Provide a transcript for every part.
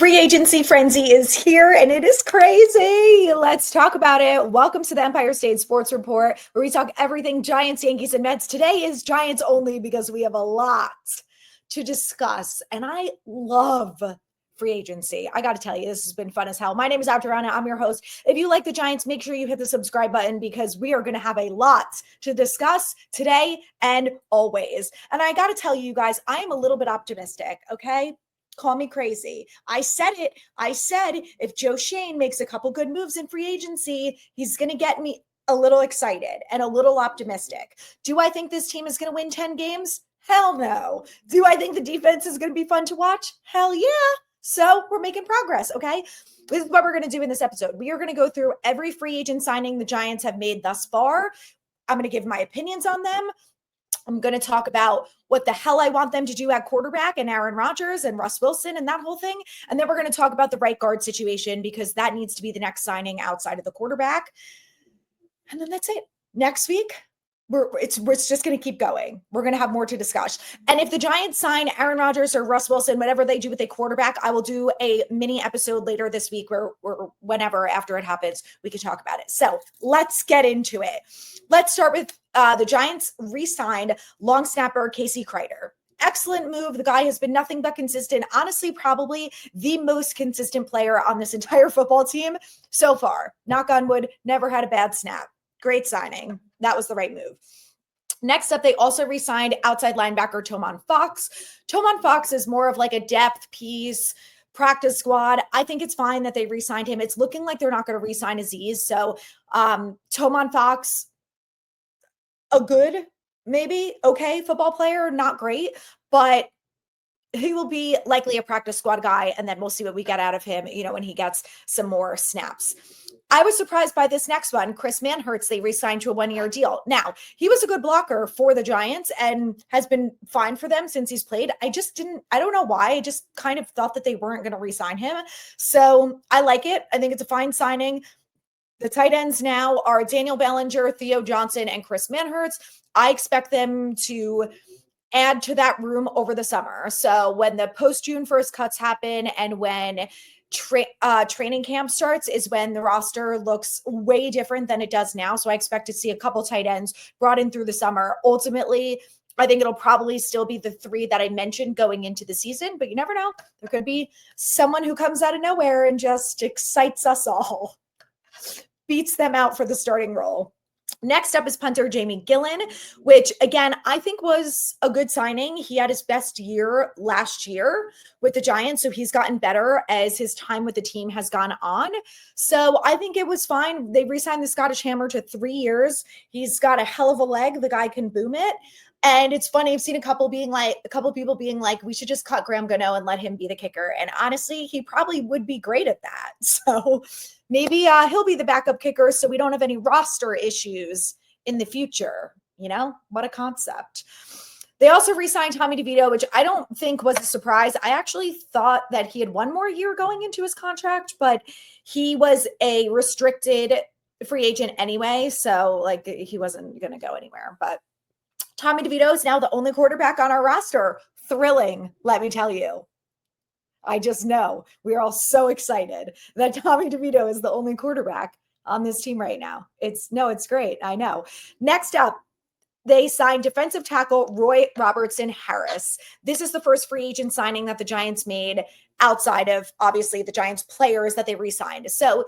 Free agency frenzy is here and it is crazy. Let's talk about it. Welcome to the Empire State Sports Report, where we talk everything Giants, Yankees, and Mets. Today is Giants only because we have a lot to discuss. And I love free agency. I got to tell you, this has been fun as hell. My name is Adoree. I'm your host. If you like the Giants, make sure you hit the subscribe button because we are going to have a lot to discuss today and always. And I got to tell you guys, I am a little bit optimistic, okay? Call me crazy. I said it. I said if Joe Schoen makes a couple good moves in free agency, he's going to get me a little excited and a little optimistic. Do I think this team is going to win 10 games? Hell no. Do I think the defense is going to be fun to watch? Hell yeah. So we're making progress, okay? This is what we're going to do in this episode. We are going to go through every free agent signing the Giants have made thus far. I'm going to give my opinions on them. I'm going to talk about what the hell I want them to do at quarterback and Aaron Rodgers and Russ Wilson and that whole thing. And then we're going to talk about the right guard situation because that needs to be the next signing outside of the quarterback. And then that's it. Next week, it's just going to keep going. We're going to have more to discuss. And if the Giants sign Aaron Rodgers or Russ Wilson, whatever they do with a quarterback, I will do a mini episode later this week or whenever after it happens, we can talk about it. So let's get into it. Let's start with the Giants re-signed long snapper Casey Kreiter. Excellent move. The guy has been nothing but consistent. Honestly, probably the most consistent player on this entire football team so far. Knock on wood, never had a bad snap. Great signing. That was the right move. Next up, they also re-signed outside linebacker Tomon Fox. Tomon Fox is more of like a depth piece, practice squad. I think it's fine that they re-signed him. It's looking like they're not going to re-sign Aziz. So Tomon Fox, a good, maybe okay football player, not great, but he will be likely a practice squad guy, and then we'll see what we get out of him, when he gets some more snaps. I was surprised by this next one. Chris Manhertz, they re-signed to a one-year deal. Now, he was a good blocker for the Giants and has been fine for them since he's played. I don't know why. I just kind of thought that they weren't going to re-sign him. So I like it. I think it's a fine signing. The tight ends now are Daniel Bellinger, Theo Johnson, and Chris Manhertz. I expect them to add to that room over the summer. So when the post-June 1st cuts happen and when training camp starts is when the roster looks way different than it does now. So I expect to see a couple tight ends brought in through the summer. Ultimately, I think it'll probably still be the three that I mentioned going into the season, but you never know. There could be someone who comes out of nowhere and just excites us all, beats them out for the starting role. Next up is punter Jamie Gillen, which, again, I think was a good signing. He had his best year last year with the Giants, so he's gotten better as his time with the team has gone on. So I think it was fine. They re-signed the Scottish Hammer to 3 years. He's got a hell of a leg. The guy can boom it. And it's funny, I've seen a couple people being like, we should just cut Graham Gano and let him be the kicker. And honestly, he probably would be great at that. So maybe he'll be the backup kicker so we don't have any roster issues in the future. What a concept. They also re-signed Tommy DeVito, which I don't think was a surprise. I actually thought that he had one more year going into his contract, but he was a restricted free agent anyway. So he wasn't going to go anywhere, but Tommy DeVito is now the only quarterback on our roster. Thrilling, let me tell you. I just know we're all so excited that Tommy DeVito is the only quarterback on this team right now. It's great. I know. Next up, they signed defensive tackle Roy Robertson Harris. This is the first free agent signing that the Giants made outside of, obviously, the Giants players that they re-signed. So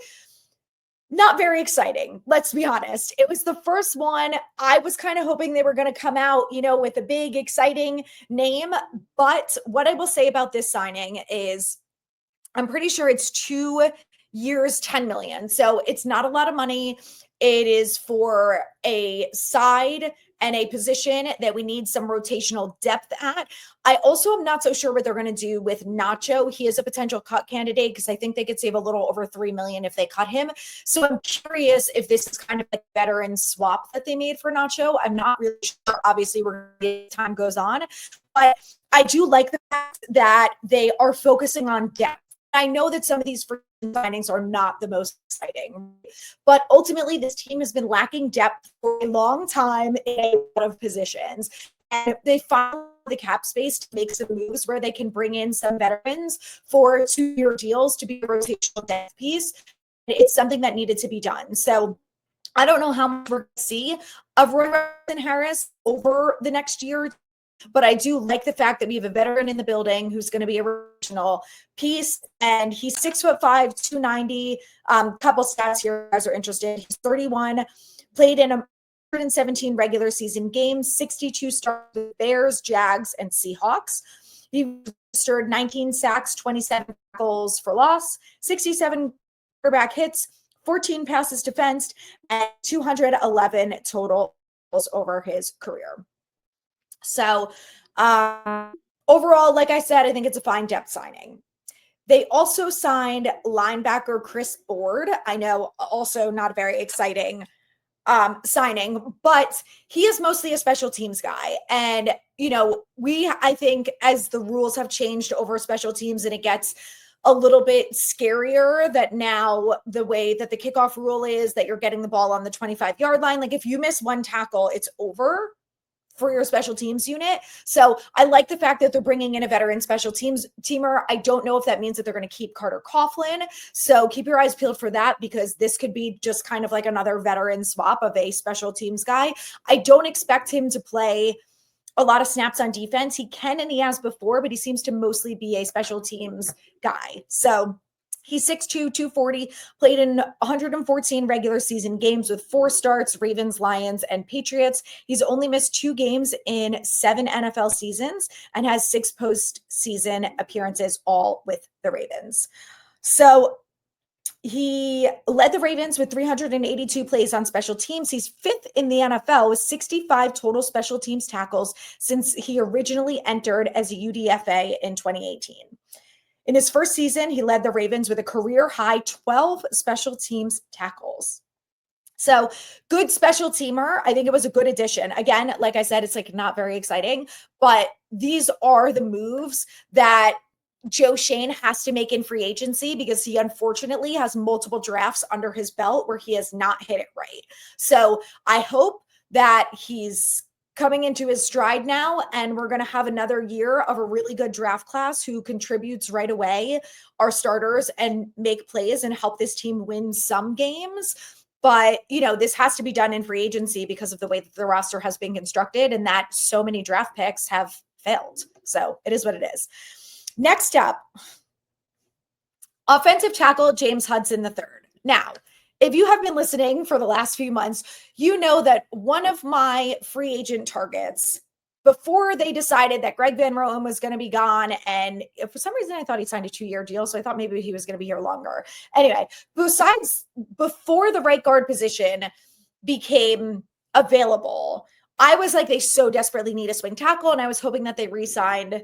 not very exciting. Let's be honest. It was the first one. I was kind of hoping they were going to come out, with a big, exciting name. But what I will say about this signing is I'm pretty sure it's 2 years, $10 million. So it's not a lot of money. It is for a side and a position that we need some rotational depth at. I also am not so sure what they're going to do with Nacho. He is a potential cut candidate because I think they could save a little over $3 million if they cut him. So I'm curious if this is kind of like a veteran swap that they made for Nacho. I'm not really sure. Obviously, as time goes on, but I do like the fact that they are focusing on depth. I know that some of these free signings are not the most exciting, but ultimately this team has been lacking depth for a long time in a lot of positions. And they finally the cap space to make some moves where they can bring in some veterans for 2-year deals to be a rotational depth piece. It's something that needed to be done. So I don't know how much we're going to see of Roy Harris over the next year, but I do like the fact that we have a veteran in the building who's going to be a rotational piece. And he's 6'5", 290. Couple stats here, guys are interested. He's 31, played in 117 regular season games, 62 starts with Bears, Jags, and Seahawks. He registered 19 sacks, 27 tackles for loss, 67 quarterback hits, 14 passes defensed, and 211 total over his career. So overall, like I said, I think it's a fine depth signing. They also signed linebacker Chris Board. I know, also not a very exciting signing, but he is mostly a special teams guy. And, I think as the rules have changed over special teams and it gets a little bit scarier that now the way that the kickoff rule is that you're getting the ball on the 25-yard line. Like if you miss one tackle, it's over for your special teams unit. So I like the fact that they're bringing in a veteran special teams teamer. I don't know if that means that they're going to keep Carter Coughlin. So keep your eyes peeled for that, because this could be just kind of like another veteran swap of a special teams guy. I don't expect him to play a lot of snaps on defense. He can, and he has before, but he seems to mostly be a special teams guy. So he's 6'2", 240, played in 114 regular season games with 4 starts, Ravens, Lions, and Patriots. He's only missed 2 games in 7 NFL seasons and has 6 postseason appearances, all with the Ravens. So he led the Ravens with 382 plays on special teams. He's 5th in the NFL with 65 total special teams tackles since he originally entered as a UDFA in 2018. In his first season, he led the Ravens with a career-high 12 special teams tackles. So good special teamer. I think it was a good addition. Again, like I said, it's like not very exciting, but these are the moves that Joe Schoen has to make in free agency, because he unfortunately has multiple drafts under his belt where he has not hit it right. So I hope that he's coming into his stride now, and we're going to have another year of a really good draft class who contributes right away, our starters, and make plays and help this team win some games. But, this has to be done in free agency because of the way that the roster has been constructed and that so many draft picks have failed. So it is what it is. Next up, offensive tackle James Hudson III. Now, if you have been listening for the last few months, you know that one of my free agent targets, before they decided that Greg Van Roten was going to be gone, and for some reason I thought he signed a 2-year deal, so I thought maybe he was going to be here longer. Anyway, before the right guard position became available, I was like, they so desperately need a swing tackle, and I was hoping that they re-signed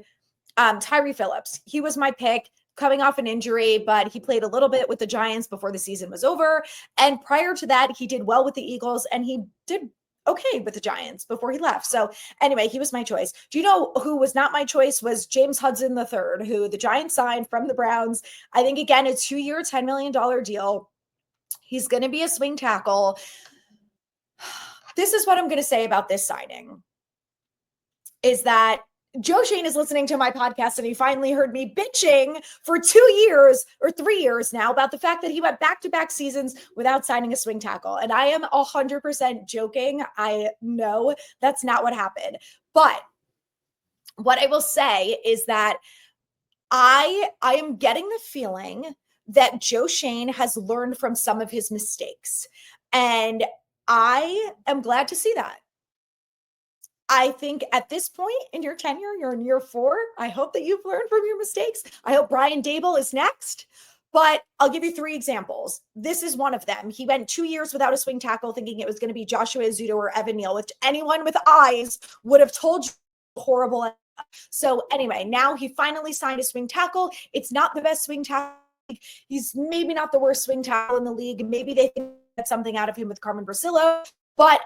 Tyree Phillips. He was my pick, coming off an injury, but he played a little bit with the Giants before the season was over. And prior to that, he did well with the Eagles, and he did okay with the Giants before he left. So anyway, he was my choice. Do you know who was not my choice? Was James Hudson III, who the Giants signed from the Browns. I think, again, a 2-year, $10 million deal. He's going to be a swing tackle. This is what I'm going to say about this signing, is that Joe Schoen is listening to my podcast, and he finally heard me bitching for 2 years or 3 years now about the fact that he went back-to-back seasons without signing a swing tackle. And I am 100% joking. I know that's not what happened. But what I will say is that I am getting the feeling that Joe Schoen has learned from some of his mistakes. And I am glad to see that. I think at this point in your tenure, you're in year 4. I hope that you've learned from your mistakes. I hope Brian Dable is next, but I'll give you 3 examples. This is one of them. He went 2 years without a swing tackle, thinking it was going to be Joshua Ezeudu or Evan Neal, which anyone with eyes would have told you horrible. So anyway, now he finally signed a swing tackle. It's not the best swing tackle. He's maybe not the worst swing tackle in the league. Maybe they think get something out of him with Carmen Brasillo, but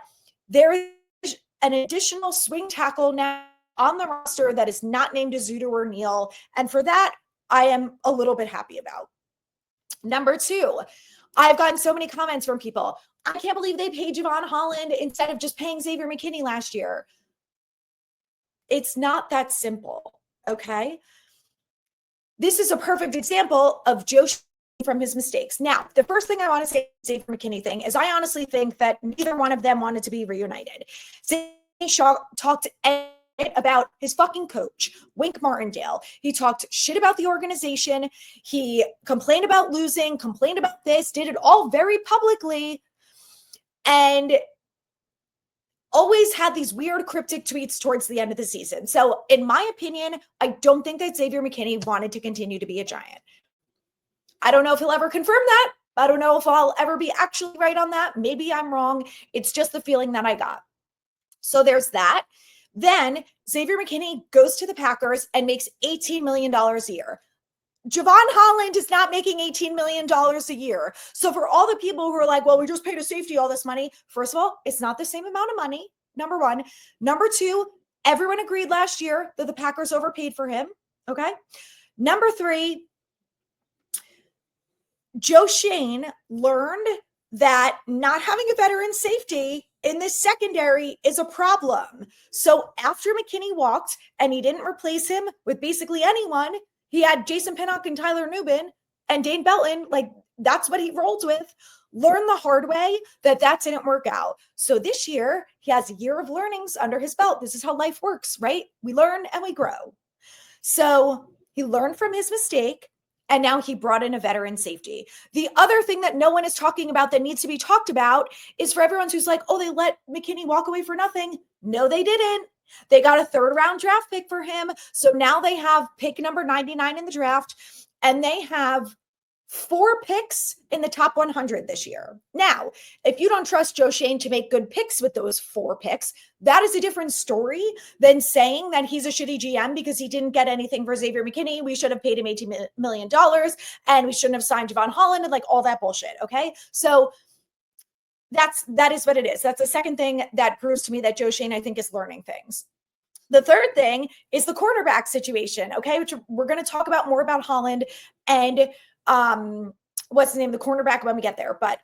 there is an additional swing tackle now on the roster that is not named Ezeudu or Neal. And for that, I am a little bit happy about. Number 2, I've gotten so many comments from people. I can't believe they paid Javon Holland instead of just paying Xavier McKinney last year. It's not that simple, okay? This is a perfect example of Joe from his mistakes. Now, the first thing I want to say Xavier McKinney thing is I honestly think that neither one of them wanted to be reunited. Shaw talked about his fucking coach, Wink Martindale. He talked shit about the organization. He complained about losing, complained about this, did it all very publicly, and always had these weird cryptic tweets towards the end of the season. So in my opinion, I don't think that Xavier McKinney wanted to continue to be a Giant. I don't know if he'll ever confirm that. I don't know if I'll ever be actually right on that. Maybe I'm wrong. It's just the feeling that I got. So there's that. Then Xavier McKinney goes to the Packers and makes $18 million a year. Javon Holland is not making $18 million a year. So for all the people who are like, well, we just paid a safety all this money. First of all, it's not the same amount of money. Number one. Number two, everyone agreed last year that the Packers overpaid for him. Okay. Number three, Joe Schoen learned that not having a veteran safety in this secondary is a problem. So after McKinney walked and he didn't replace him with basically anyone, he had Jason Pinnock and Tyler Nubin and Dane Belton. Like, that's what he rolled with. Learn the hard way that didn't work out. So this year, he has a year of learnings under his belt. This is how life works, right? We learn and we grow. So he learned from his mistake, and now he brought in a veteran safety. The other thing that no one is talking about that needs to be talked about is for everyone who's like, oh, they let McKinney walk away for nothing. No, they didn't. They got a third-round draft pick for him. So now they have pick number 99 in the draft, and they have 4 picks in the top 100 this year. Now, if you don't trust Joe Schoen to make good picks with those 4 picks, that is a different story than saying that he's a shitty GM because he didn't get anything for Xavier McKinney. We should have paid him $18 million, and we shouldn't have signed Javon Holland, and like all that bullshit, okay? So that is what it is. That's the second thing that proves to me that Joe Schoen, I think, is learning things. The third thing is the cornerback situation, okay, which we're going to talk about more about Holland and what's the name of the cornerback when we get there. But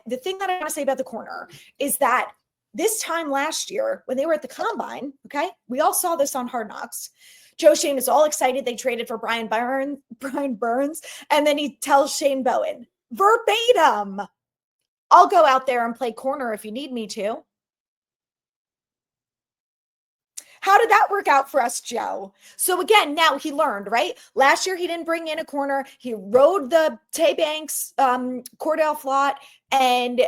the thing that I want to say about the corner is that this time last year when they were at the combine, okay, we all saw this on Hard Knocks. Joe Schoen is all excited. They traded for Brian Burns. And then he tells Shane Bowen verbatim, I'll go out there and play corner if you need me to. How did that work out for us, Joe? So again, now he learned, right? Last year, he didn't bring in a corner. He rode the Tay Banks, Cordell Flott, and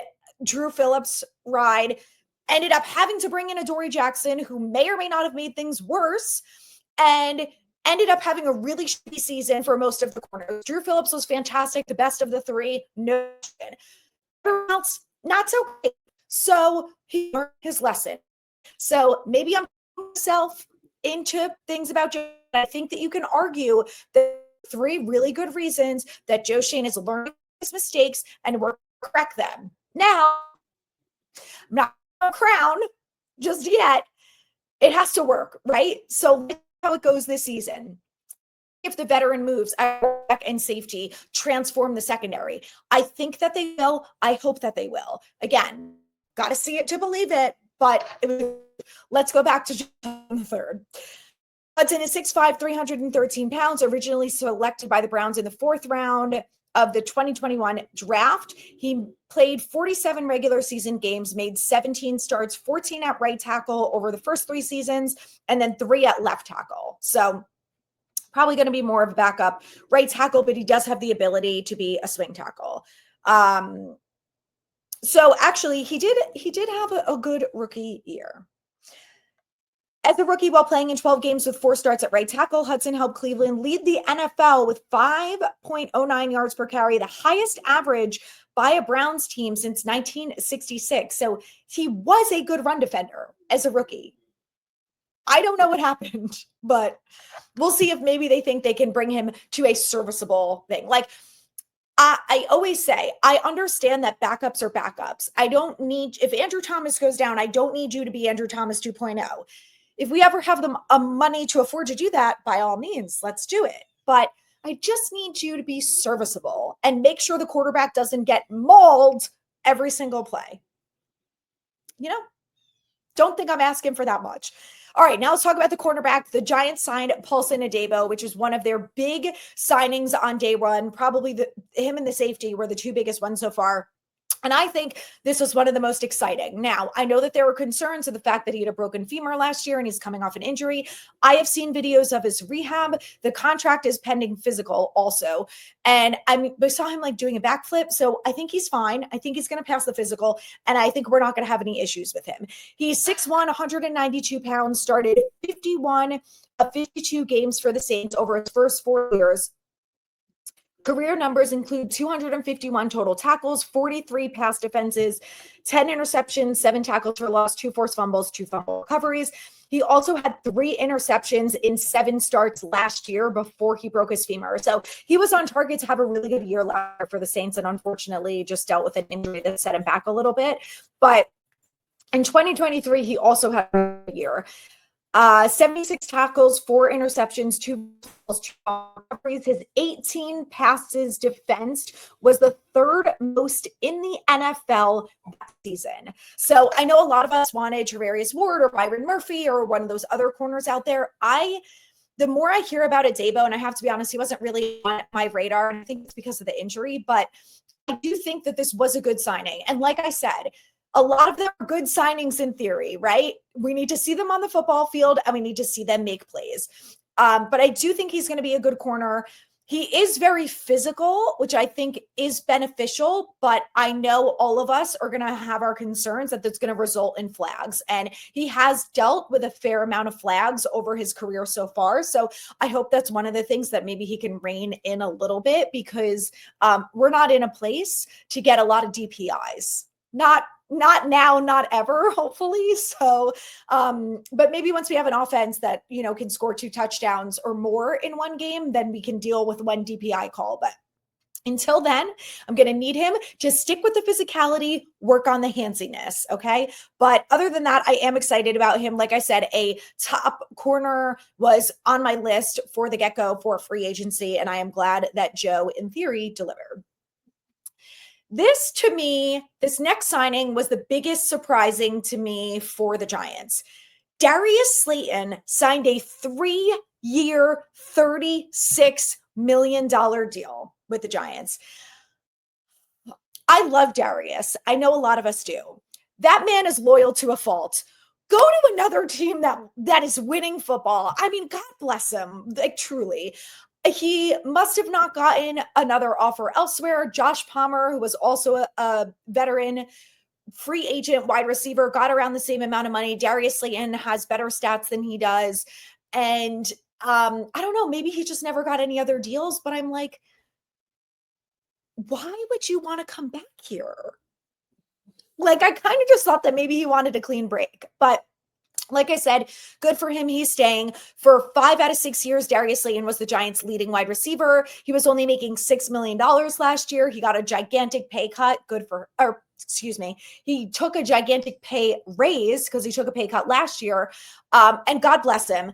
Drew Phillips ride. Ended up having to bring in Adoree Jackson, who may or may not have made things worse, and ended up having a really shitty season for most of the corners. Drew Phillips was fantastic, the best of the 3. No shit. Everyone else, not so great. So he learned his lesson. So maybe I'm myself into things about Joe. I think that you can argue that 3 really good reasons that Joe Schoen is learning his mistakes and we're correct them. Now, I'm not a crown just yet. It has to work, right? So let's see how it goes this season. If the veteran moves and safety transform the secondary, I think that they will. I hope that they will. Again, got to see it to believe it. But let's go back to the third. Hudson is 6'5", 313 pounds, originally selected by the Browns in the 4th round of the 2021 draft. He played 47 regular season games, made 17 starts, 14 at right tackle over the first 3 seasons, and then 3 at left tackle. So probably going to be more of a backup right tackle, but he does have the ability to be a swing tackle. So actually, he did have a good rookie year. As a rookie, while playing in 12 games with 4 starts at right tackle, Hudson helped Cleveland lead the NFL with 5.09 yards per carry, the highest average by a Browns team since 1966. So he was a good run defender as a rookie. I don't know what happened, but we'll see if maybe they think they can bring him to a serviceable thing. Like, I always say, I understand that backups are backups. I don't need, if Andrew Thomas goes down, I don't need you to be Andrew Thomas 2.0. If we ever have the money to afford to do that, by all means, let's do it. But I just need you to be serviceable and make sure the quarterback doesn't get mauled every single play. You know, don't think I'm asking for that much. All right, now let's talk about the cornerback. The Giants signed Paulson Adebo, which is one of their big signings on day one. Probably him and the safety were the two biggest ones so far. And I think this was one of the most exciting. Now, I know that there were concerns of the fact that he had a broken femur last year and he's coming off an injury. I have seen videos of his rehab. The contract is pending physical also. And I saw him like doing a backflip. So I think he's fine. I think he's going to pass the physical. And I think we're not going to have any issues with him. He's 6'1", 192 pounds, started 51 of 52 games for the Saints over his first 4 years. Career numbers include 251 total tackles, 43 pass defenses, 10 interceptions, 7 tackles for loss, 2 forced fumbles, 2 fumble recoveries. He also had 3 interceptions in 7 starts last year before he broke his femur. So he was on target to have a really good year last year for the Saints, and unfortunately just dealt with an injury that set him back a little bit. But in 2023, he also had a year. 76 tackles, 4 interceptions, 2 recoveries. His 18 passes defensed was the 3rd most in the NFL that season. So I know a lot of us wanted Javarius Ward or Byron Murphy or one of those other corners out there. The more I hear about Adebo, and I have to be honest, he wasn't really on my radar. And I think it's because of the injury, but I do think that this was a good signing. And like I said, a lot of them are good signings in theory, right? We need to see them on the football field and we need to see them make plays. But I do think he's going to be a good corner. He is very physical, which I think is beneficial, but I know all of us are going to have our concerns that that's going to result in flags. And he has dealt with a fair amount of flags over his career so far. So I hope that's one of the things that maybe he can rein in a little bit, because we're not in a place to get a lot of DPIs. Not now, not ever, hopefully. So, but maybe once we have an offense that, can score 2 touchdowns or more in one game, then we can deal with one DPI call. But until then, I'm going to need him to stick with the physicality, work on the handsiness. Okay. But other than that, I am excited about him. Like I said, a top corner was on my list for the get-go for free agency. And I am glad that Joe, in theory, delivered. This, to me, this next signing was the biggest surprising to me for the Giants. Darius Slayton signed a 3-year, $36 million deal with the Giants. I love Darius. I know a lot of us do. That man is loyal to a fault. Go to another team that is winning football. I mean, God bless him, like truly. He must have not gotten another offer elsewhere. Josh Palmer, who was also a veteran free agent wide receiver, got around the same amount of money. Darius Slayton has better stats than he does. And I don't know, maybe he just never got any other deals, but I'm like, why would you want to come back here? Like, I kind of just thought that maybe he wanted a clean break, but like I said, good for him. He's staying. For 5 out of 6 years, Darius Slayton was the Giants' leading wide receiver. He was only making $6 million last year. He got a gigantic pay cut. He took a gigantic pay raise because he took a pay cut last year. And God bless him.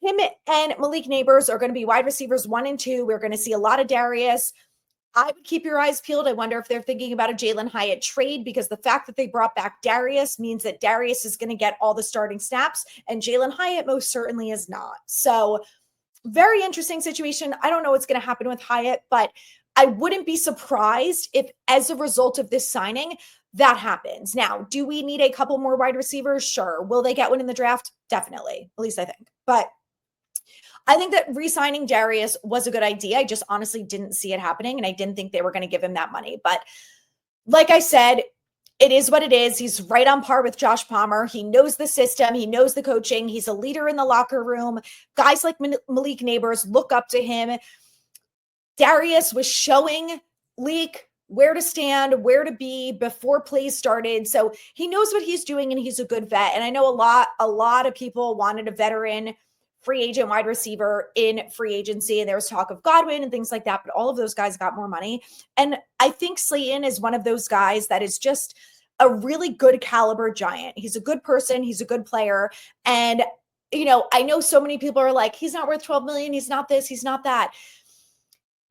Him and Malik Neighbors are going to be wide receivers 1 and 2. We're going to see a lot of Darius. I would keep your eyes peeled. I wonder if they're thinking about a Jalen Hyatt trade, because the fact that they brought back Darius means that Darius is going to get all the starting snaps and Jalen Hyatt most certainly is not. So very interesting situation. I don't know what's going to happen with Hyatt, but I wouldn't be surprised if as a result of this signing, that happens. Now, do we need a couple more wide receivers? Sure. Will they get one in the draft? Definitely. At least I think. But I think that re-signing Darius was a good idea. I just honestly didn't see it happening, and I didn't think they were going to give him that money. But like I said, it is what it is. He's right on par with Josh Palmer. He knows the system. He knows the coaching. He's a leader in the locker room. Guys like Malik Neighbors look up to him. Darius was showing Leak where to stand, where to be before plays started. So he knows what he's doing, and he's a good vet. And I know a lot of people wanted a veteran free agent wide receiver in free agency, and there was talk of Godwin and things like that, but all of those guys got more money. And I think Slayton is one of those guys that is just a really good caliber Giant. He's a good person. He's a good player. And, I know so many people are like, he's not worth 12 million. He's not this, he's not that.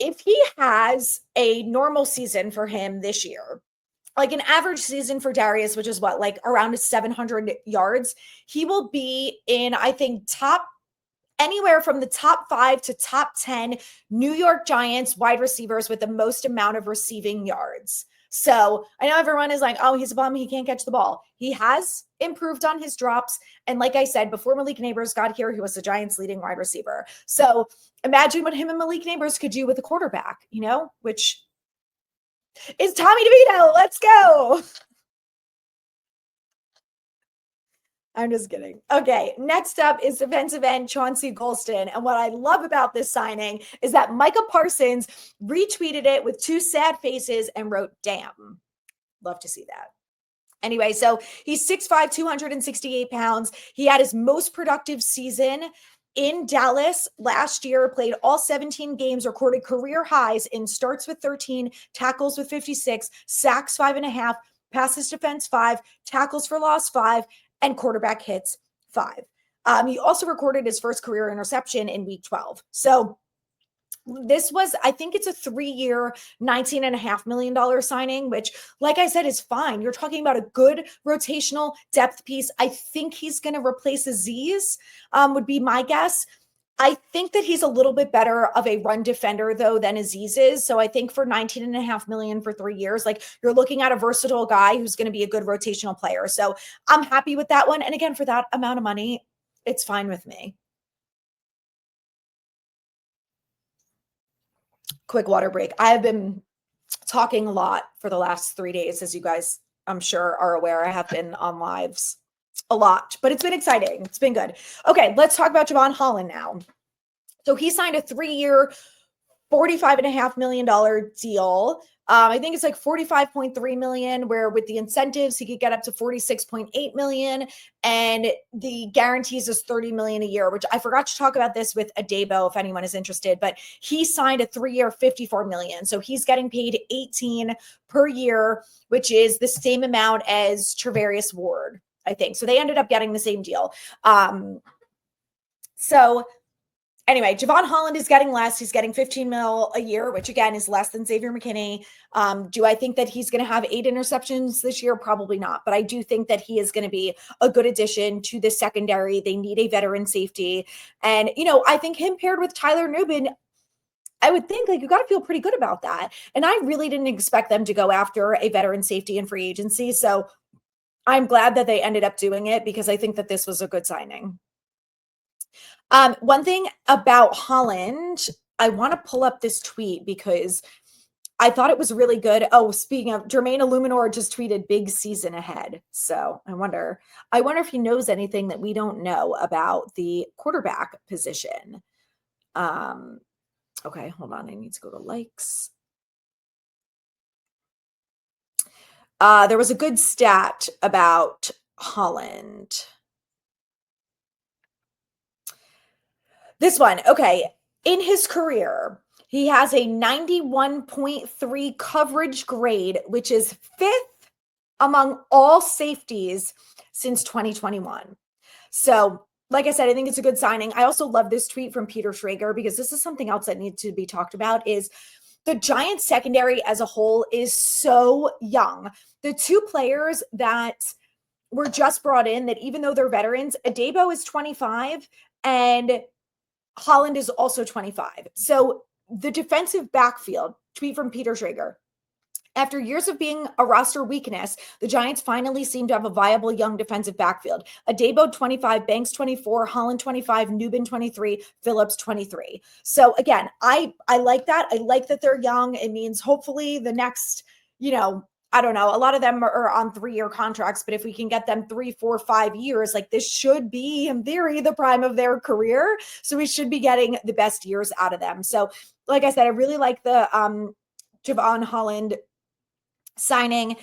If he has a normal season for him this year, like an average season for Darius, which is what, like around 700 yards, he will be in, I think, anywhere from the top 5 to top 10 New York Giants wide receivers with the most amount of receiving yards. So I know everyone is like, oh, he's a bum. He can't catch the ball. He has improved on his drops. And like I said, before Malik Neighbors got here, he was the Giants' leading wide receiver. So imagine what him and Malik Neighbors could do with a quarterback, which is Tommy DeVito. Let's go. I'm just kidding. Okay, next up is defensive end Chauncey Golston. And what I love about this signing is that Micah Parsons retweeted it with 2 sad faces and wrote, damn. Love to see that. Anyway, so he's 6'5", 268 pounds. He had his most productive season in Dallas last year, played all 17 games, recorded career highs in starts with 13, tackles with 56, sacks 5.5, passes defense 5, tackles for loss 5, and quarterback hits 5. He also recorded his first career interception in week 12. So this was, I think it's a 3-year, $19.5 million signing, which, like I said, is fine. You're talking about a good rotational depth piece. I think he's going to replace Aziz, would be my guess. I think that he's a little bit better of a run defender, though, than Aziz is. So I think for $19.5 million for 3 years, like, you're looking at a versatile guy who's going to be a good rotational player. So I'm happy with that one. And again, for that amount of money, it's fine with me. Quick water break. I have been talking a lot for the last 3 days, as you guys, I'm sure, are aware. I have been on lives a lot, but it's been exciting. It's been good. Okay, let's talk about Javon Holland now. So he signed a 3-year, $45.5 million deal. I think it's like 45.3 million, where with the incentives, he could get up to 46.8 million. And the guarantees is 30 million a year, which I forgot to talk about this with Adebo, if anyone is interested, but he signed a 3-year, 54 million. So he's getting paid 18 per year, which is the same amount as Travarius Ward, I think. So they ended up getting the same deal. So anyway, Javon Holland is getting less. He's getting 15 mil a year, which again is less than Xavier McKinney. Do I think that he's going to have 8 interceptions this year? Probably not. But I do think that he is going to be a good addition to the secondary. They need a veteran safety. And, I think him paired with Tyler Nubin, I would think, like, you got to feel pretty good about that. And I really didn't expect them to go after a veteran safety in free agency. So I'm glad that they ended up doing it, because I think that this was a good signing. One thing about Holland, I want to pull up this tweet because I thought it was really good. Oh, speaking of, Jermaine Illuminor just tweeted big season ahead. So I wonder if he knows anything that we don't know about the quarterback position. Okay, hold on. I need to go to likes. There was a good stat about Holland. This one, okay. In his career, he has a 91.3 coverage grade, which is 5th among all safeties since 2021. So, like I said, I think it's a good signing. I also love this tweet from Peter Schrager, because this is something else that needs to be talked about, is the Giants secondary as a whole is so young. The 2 players that were just brought in, that even though they're veterans, Adebo is 25 and Holland is also 25. So the defensive backfield, tweet from Peter Schrager. After years of being a roster weakness, the Giants finally seem to have a viable young defensive backfield. Adebo 25, Banks 24, Holland 25, Nubin 23, Phillips 23. So again, I like that. I like that they're young. It means hopefully the next, I don't know, a lot of them are on 3-year contracts, but if we can get them 3, 4, 5 years, like, this should be, in theory, the prime of their career. So we should be getting the best years out of them. So like I said, I really like the Javon Holland signing.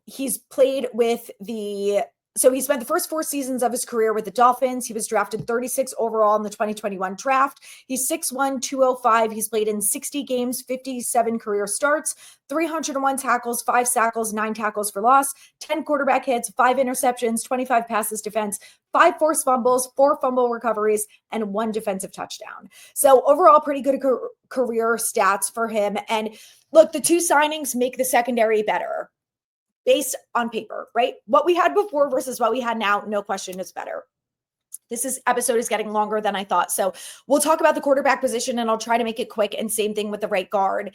He's played with the So he spent the first 4 seasons of his career with the Dolphins. He was drafted 36 overall in the 2021 draft. He's 6'1", 205. He's played in 60 games, 57 career starts, 301 tackles, 5 sacks, 9 tackles for loss, 10 quarterback hits, 5 interceptions, 25 passes defense, 5 forced fumbles, 4 fumble recoveries, and 1 defensive touchdown. So overall, pretty good career stats for him. And look, the 2 signings make the secondary better. Based on paper, right? What we had before versus what we had now, no question is better. This episode is getting longer than I thought. So we'll talk about the quarterback position and I'll try to make it quick, and same thing with the right guard.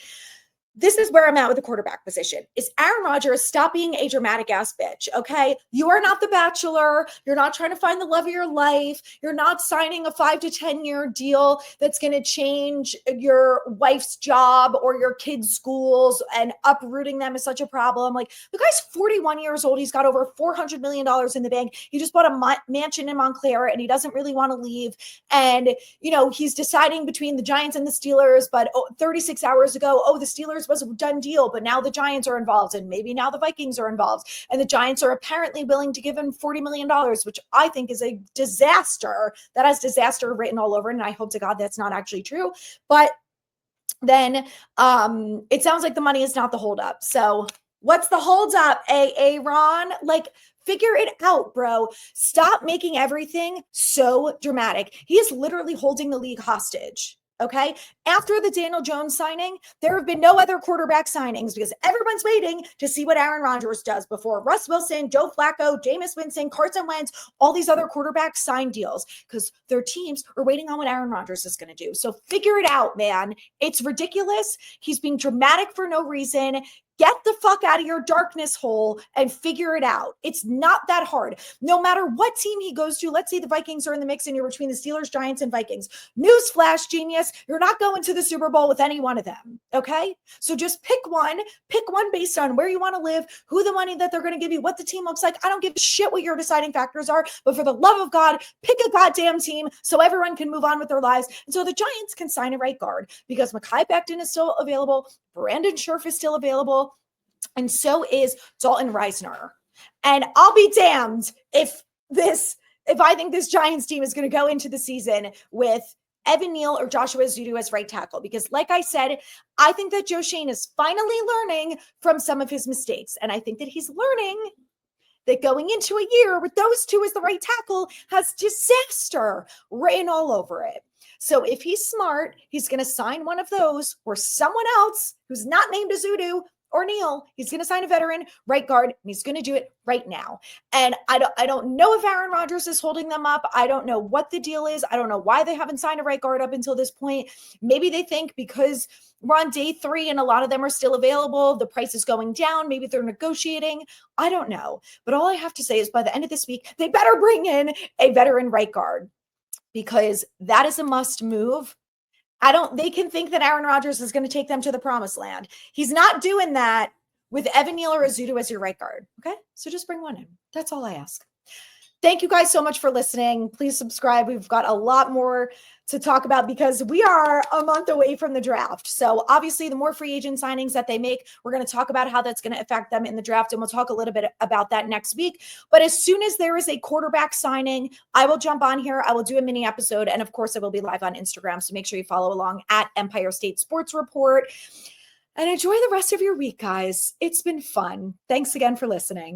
This is where I'm at with the quarterback position. Is Aaron Rodgers, stop being a dramatic ass bitch, okay? You are not The Bachelor. You're not trying to find the love of your life. You're not signing a 5 to 10 year deal that's going to change your wife's job or your kids' schools, and uprooting them is such a problem. Like, the guy's 41 years old. He's got over $400 million in the bank. He just bought a mansion in Montclair and he doesn't really want to leave. And, you know, he's deciding between the Giants and the Steelers, but 36 hours ago, the Steelers was a done deal, but now the Giants are involved, and maybe now the Vikings are involved, and the Giants are apparently willing to give him $40 million, which I think is a disaster. That has disaster written all over it, and I hope to God that's not actually true. But then it sounds like the money is not the holdup. So what's the holdup, Aaron? Like, figure it out, bro. Stop making everything so dramatic. He is literally holding the league hostage. Okay. After the Daniel Jones signing, there have been no other quarterback signings because everyone's waiting to see what Aaron Rodgers does before Russ Wilson, Joe Flacco, Jameis Winston, Carson Wentz, all these other quarterbacks sign deals, because their teams are waiting on what Aaron Rodgers is going to do. So figure it out, man. It's ridiculous. He's being dramatic for no reason. Get the fuck out of your darkness hole and figure it out. It's not that hard. No matter what team he goes to, let's say the Vikings are in the mix and you're between the Steelers, Giants, and Vikings. Newsflash, genius, you're not going to the Super Bowl with any one of them, okay? So just pick one based on where you want to live, who the money that they're going to give you, what the team looks like. I don't give a shit what your deciding factors are, but for the love of God, pick a goddamn team so everyone can move on with their lives. And so the Giants can sign a right guard because Mekhi Becton is still available, Brandon Scherff is still available, and so is Dalton Reisner. And I'll be damned if I think this Giants team is going to go into the season with Evan Neal or Joshua Zudu as right tackle, because like I said, I think that Joe Schoen is finally learning from some of his mistakes. And I think that he's learning that going into a year with those two as the right tackle has disaster written all over it. So if he's smart, he's going to sign one of those or someone else who's not named Zudu or Neal. He's going to sign a veteran right guard, and he's going to do it right now. And I don't know if Aaron Rodgers is holding them up. I don't know what the deal is. I don't know why they haven't signed a right guard up until this point. Maybe they think because we're on day 3 and a lot of them are still available, the price is going down. Maybe they're negotiating. I don't know. But all I have to say is by the end of this week, they better bring in a veteran right guard, because that is a must move. They can think that Aaron Rodgers is going to take them to the promised land. He's not doing that with Evan Neal or Zudu as your right guard. Okay. So just bring one in. That's all I ask. Thank you guys so much for listening. Please subscribe. We've got a lot more to talk about because we are a month away from the draft. So obviously the more free agent signings that they make, we're going to talk about how that's going to affect them in the draft. And we'll talk a little bit about that next week. But as soon as there is a quarterback signing, I will jump on here. I will do a mini episode. And of course, I will be live on Instagram. So make sure you follow along at Empire State Sports Report. And enjoy the rest of your week, guys. It's been fun. Thanks again for listening.